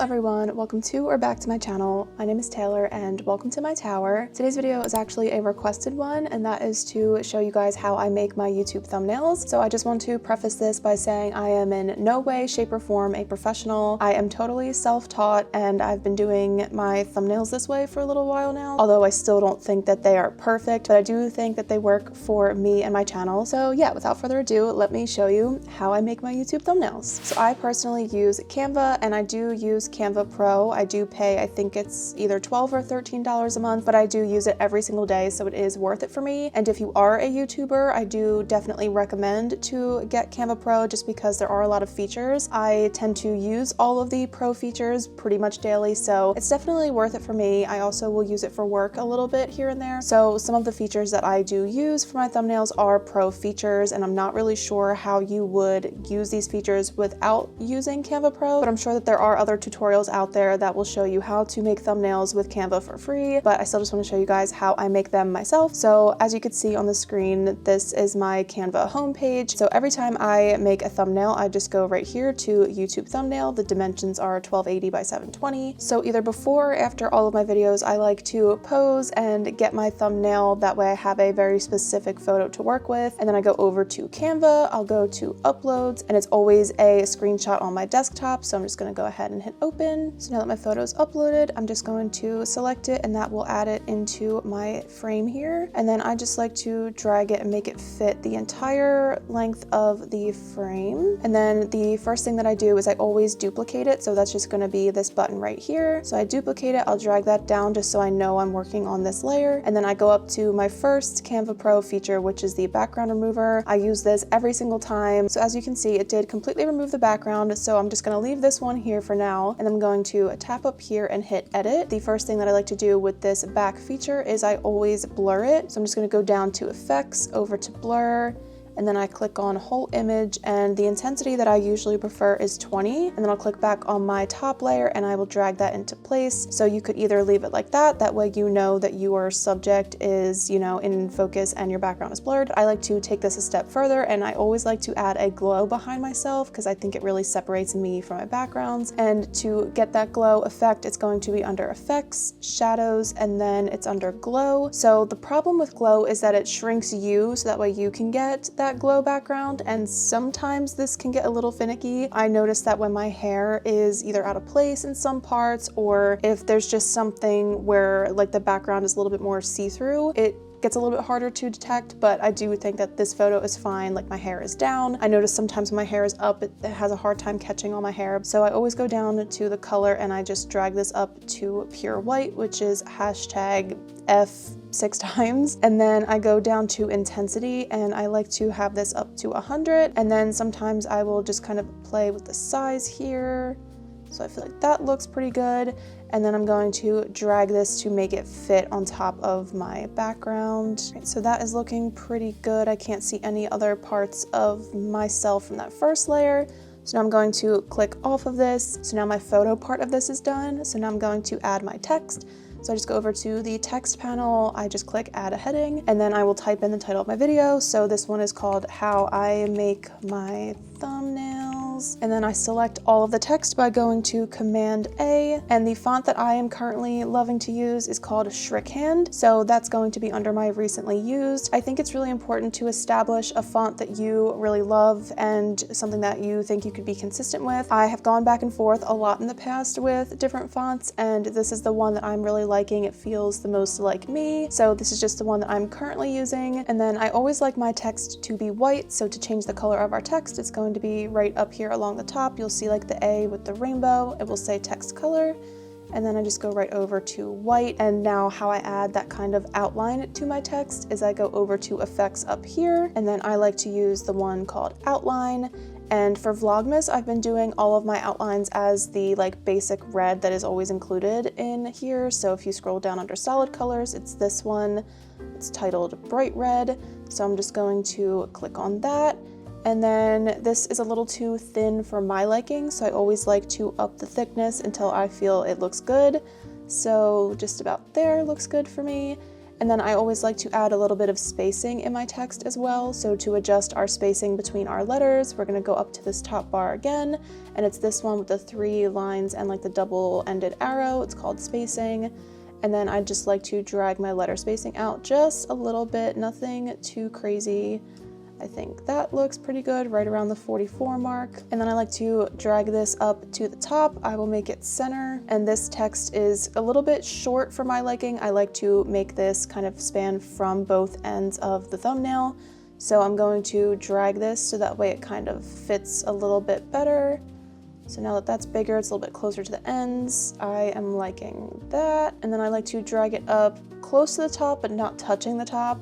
everyone, welcome to or back to my channel. My name is Taylor and welcome to my tower. Today's video is actually a requested one, and that is to show you guys how I make my YouTube thumbnails. So I just want to preface this by saying I am in no way, shape, or form a professional. I am totally self-taught and I've been doing my thumbnails this way for a little while now, although I still don't think that they are perfect, but I do think that they work for me and my channel. So yeah, without further ado, let me show you how I make my YouTube thumbnails. So I personally use Canva, and I do use Canva Pro. I do pay, I think it's either $12 or $13 a month, but I do use it every single day, so it is worth it for me. And if you are a YouTuber, I do definitely recommend to get Canva Pro just because there are a lot of features. I tend to use all of the Pro features pretty much daily, so it's definitely worth it for me. I also will use it for work a little bit here and there. So some of the features that I do use for my thumbnails are Pro features, and I'm not really sure how you would use these features without using Canva Pro, but I'm sure that there are other tutorials out there that will show you how to make thumbnails with Canva for free, but I still just want to show you guys how I make them myself. So as you can see on the screen, this is my Canva homepage. So every time I make a thumbnail, I just go right here to YouTube thumbnail. The dimensions are 1280 by 720. So either before or after all of my videos, I like to pose and get my thumbnail. That way I have a very specific photo to work with. And then I go over to Canva, I'll go to uploads, and it's always a screenshot on my desktop. So I'm just going to go ahead and hit open. So now that my photo is uploaded, I'm just going to select it, and that will add it into my frame here. And then I just like to drag it and make it fit the entire length of the frame. And then the first thing that I do is I always duplicate it. So that's just going to be this button right here. So I duplicate it, I'll drag that down just so I know I'm working on this layer. And then I go up to my first Canva Pro feature, which is the background remover. I use this every single time. So as you can see, it did completely remove the background. So I'm just going to leave this one here for now. And I'm going to tap up here and hit edit. The first thing that I like to do with this back feature is I always blur it. So I'm just going to go down to effects, over to blur, and then I click on whole image, and the intensity that I usually prefer is 20. And then I'll click back on my top layer and I will drag that into place. So you could either leave it like that way you know that your subject is, in focus and your background is blurred. I like to take this a step further, and I always like to add a glow behind myself because I think it really separates me from my backgrounds. And to get that glow effect, it's going to be under effects, shadows, and then it's under glow. So the problem with glow is that it shrinks you, so that way you can get that glow background, and sometimes this can get a little finicky. I notice that when my hair is either out of place in some parts, or if there's just something where like the background is a little bit more see-through, it gets a little bit harder to detect. But I do think that this photo is fine. Like, my hair is down. I notice sometimes when my hair is up, it has a hard time catching on my hair. So I always go down to the color and I just drag this up to pure white, which is hashtag F 6 times. And then I go down to intensity, and I like to have this up to 100. And then sometimes I will just kind of play with the size here. So I feel like that looks pretty good. And then I'm going to drag this to make it fit on top of my background. Right, so that is looking pretty good. I can't see any other parts of myself from that first layer. So now I'm going to click off of this. So now my photo part of this is done. So now I'm going to add my text. So I just go over to the text panel, I just click add a heading, and then I will type in the title of my video. So this one is called How I Make My Thumbnails. And then I select all of the text by going to Command A, and the font that I am currently loving to use is called Shorthand. So that's going to be under my recently used. I think it's really important to establish a font that you really love and something that you think you could be consistent with. I have gone back and forth a lot in the past with different fonts, and this is the one that I'm really liking. It feels the most like me. So this is just the one that I'm currently using. And then I always like my text to be white. So to change the color of our text, it's going to be right up here along the top. You'll see like the A with the rainbow. It will say text color. And then I just go right over to white. And now how I add that kind of outline to my text is I go over to effects up here. And then I like to use the one called outline. And for Vlogmas, I've been doing all of my outlines as the basic red that is always included in here. So if you scroll down under solid colors, it's this one. It's titled Bright Red. So I'm just going to click on that. And then this is a little too thin for my liking, so I always like to up the thickness until I feel it looks good. So just about there looks good for me. And And then I always like to add a little bit of spacing in my text as well. So to adjust our spacing between our letters, we're gonna go up to this top bar again, and it's this one with the 3 lines and like the double-ended arrow. It's called spacing. And then I just like to drag my letter spacing out just a little bit, nothing too crazy. I think that looks pretty good, right around the 44 mark. And then I like to drag this up to the top. I will make it center. And this text is a little bit short for my liking. I like to make this kind of span from both ends of the thumbnail. So I'm going to drag this so that way it kind of fits a little bit better. So now that that's bigger, it's a little bit closer to the ends. I am liking that. And then I like to drag it up close to the top, but not touching the top.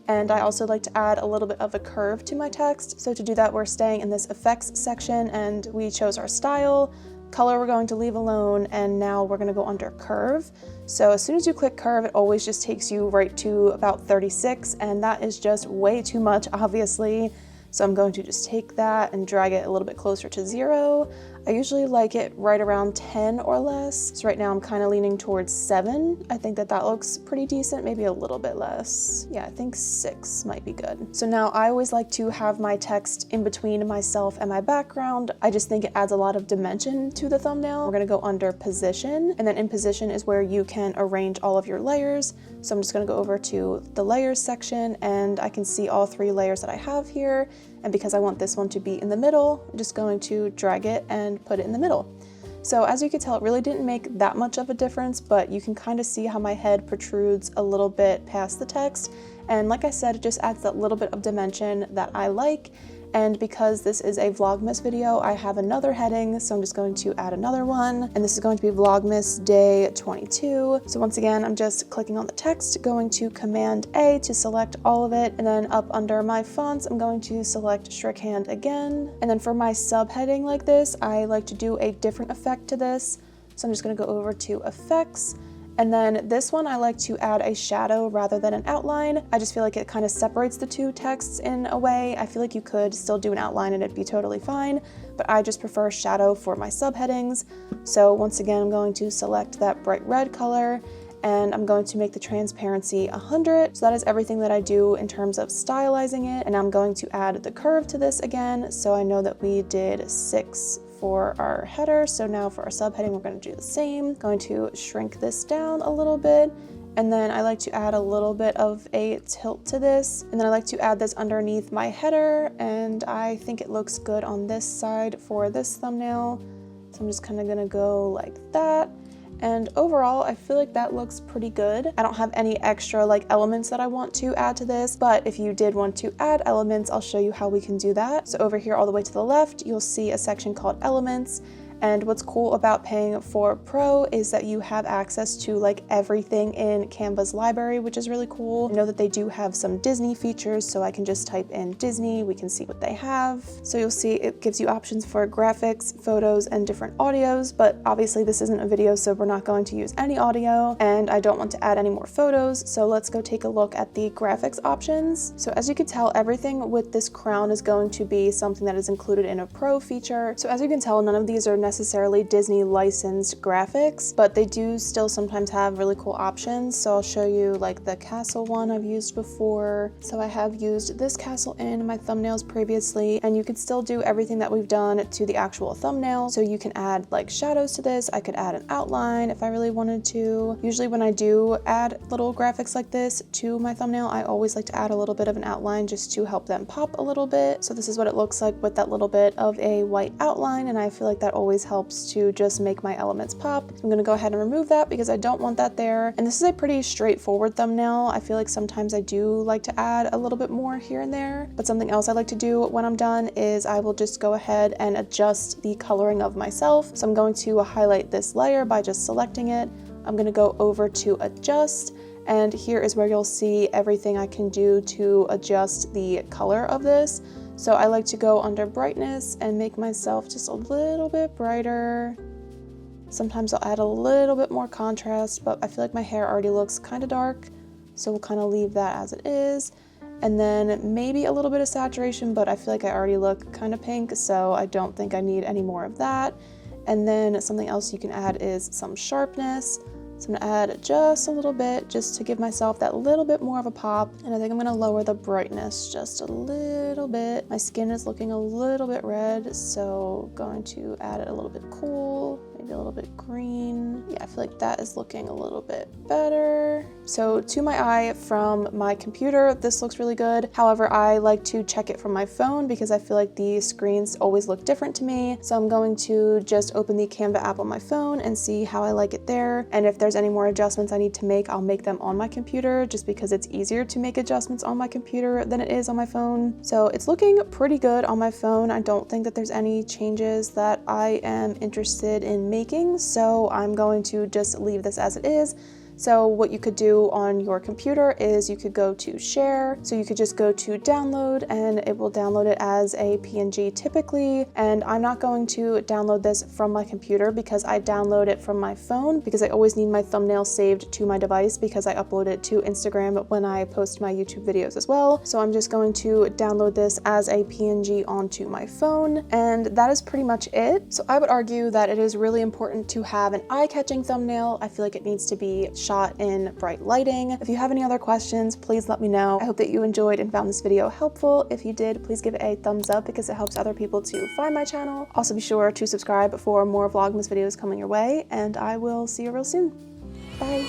And I also like to add a little bit of a curve to my text. So to do that, we're staying in this effects section, and we chose our style. Color we're going to leave alone, and now we're gonna go under curve. So as soon as you click curve, it always just takes you right to about 36, and that is just way too much, obviously. So I'm going to just take that and drag it a little bit closer to 0. I usually like it right around 10 or less. So right now I'm kind of leaning towards 7. I think that that looks pretty decent, maybe a little bit less. Yeah, I think 6 might be good. So now I always like to have my text in between myself and my background. I just think it adds a lot of dimension to the thumbnail. We're gonna go under position, and then in position is where you can arrange all of your layers. So I'm just gonna go over to the layers section, and I can see all 3 layers that I have here. And because I want this one to be in the middle, I'm just going to drag it and put it in the middle. So as you can tell, it really didn't make that much of a difference, but you can kind of see how my head protrudes a little bit past the text. And like I said, it just adds that little bit of dimension that I like. And because this is a Vlogmas video, I have another heading, so I'm just going to add another one. And this is going to be Vlogmas Day 22. So once again, I'm just clicking on the text, going to Command A to select all of it. And then up under my fonts, I'm going to select Shorthand again. And then for my subheading like this, I like to do a different effect to this. So I'm just gonna go over to Effects. And then this one, I like to add a shadow rather than an outline. I just feel like it kind of separates the 2 texts in a way. I feel like you could still do an outline and it'd be totally fine, but I just prefer shadow for my subheadings. So once again, I'm going to select that bright red color, and I'm going to make the transparency 100. So that is everything that I do in terms of stylizing it. And I'm going to add the curve to this again. So I know that we did 6 for our header. So now for our subheading, we're going to do the same. Going to shrink this down a little bit. And then I like to add a little bit of a tilt to this. And then I like to add this underneath my header. And I think it looks good on this side for this thumbnail. So I'm just kind of gonna go like that. And overall, I feel like that looks pretty good. I don't have any extra like elements that I want to add to this, but if you did want to add elements, I'll show you how we can do that. So over here all the way to the left, you'll see a section called Elements. And what's cool about paying for Pro is that you have access to like everything in Canva's library, which is really cool. I know that they do have some Disney features, so I can just type in Disney, we can see what they have. So you'll see it gives you options for graphics, photos, and different audios, but obviously this isn't a video, so we're not going to use any audio, and I don't want to add any more photos, so let's go take a look at the graphics options. So as you can tell, everything with this crown is going to be something that is included in a Pro feature. So as you can tell, none of these are necessarily Disney licensed graphics, but they do still sometimes have really cool options. So I'll show you like the castle one I've used before. So I have used this castle in my thumbnails previously, and you can still do everything that we've done to the actual thumbnail. So you can add like shadows to this. I could add an outline if I really wanted to. Usually when I do add little graphics like this to my thumbnail, I always like to add a little bit of an outline just to help them pop a little bit. So this is what it looks like with that little bit of a white outline, and I feel like that always helps to just make my elements pop. So I'm gonna go ahead and remove that because I don't want that there. And this is a pretty straightforward thumbnail. I feel like sometimes I do like to add a little bit more here and there, but something else I like to do when I'm done is I will just go ahead and adjust the coloring of myself. So I'm going to highlight this layer by just selecting it. I'm gonna go over to adjust, and here is where you'll see everything I can do to adjust the color of this. So I like to go under brightness and make myself just a little bit brighter. Sometimes I'll add a little bit more contrast, but I feel like my hair already looks kind of dark, so we'll kind of leave that as it is. And then maybe a little bit of saturation, but I feel like I already look kind of pink, so I don't think I need any more of that. And then something else you can add is some sharpness. So So I'm gonna add just a little bit just to give myself that little bit more of a pop. And I think I'm gonna lower the brightness just a little bit. My skin is looking a little bit red, so going to add it a little bit cool, maybe a little bit green. Yeah, I feel like that is looking a little bit better. So to my eye from my computer, this looks really good. However, I like to check it from my phone because I feel like the screens always look different to me. So I'm going to just open the Canva app on my phone and see how I like it there. And if there's any more adjustments I need to make, I'll make them on my computer just because it's easier to make adjustments on my computer than it is on my phone. So it's looking pretty good on my phone. I don't think that there's any changes that I am interested in making. So I'm going to just leave this as it is. So what you could do on your computer is you could go to share. So you could just go to download and it will download it as a PNG typically. And I'm not going to download this from my computer because I download it from my phone because I always need my thumbnail saved to my device because I upload it to Instagram when I post my YouTube videos as well. So I'm just going to download this as a PNG onto my phone. And that is pretty much it. So I would argue that it is really important to have an eye-catching thumbnail. I feel like it needs to be shot in bright lighting. If you have any other questions, please let me know. I hope that you enjoyed and found this video helpful. If you did, please give it a thumbs up because it helps other people to find my channel. Also be sure to subscribe for more vlogmas videos coming your way, and I will see you real soon. Bye.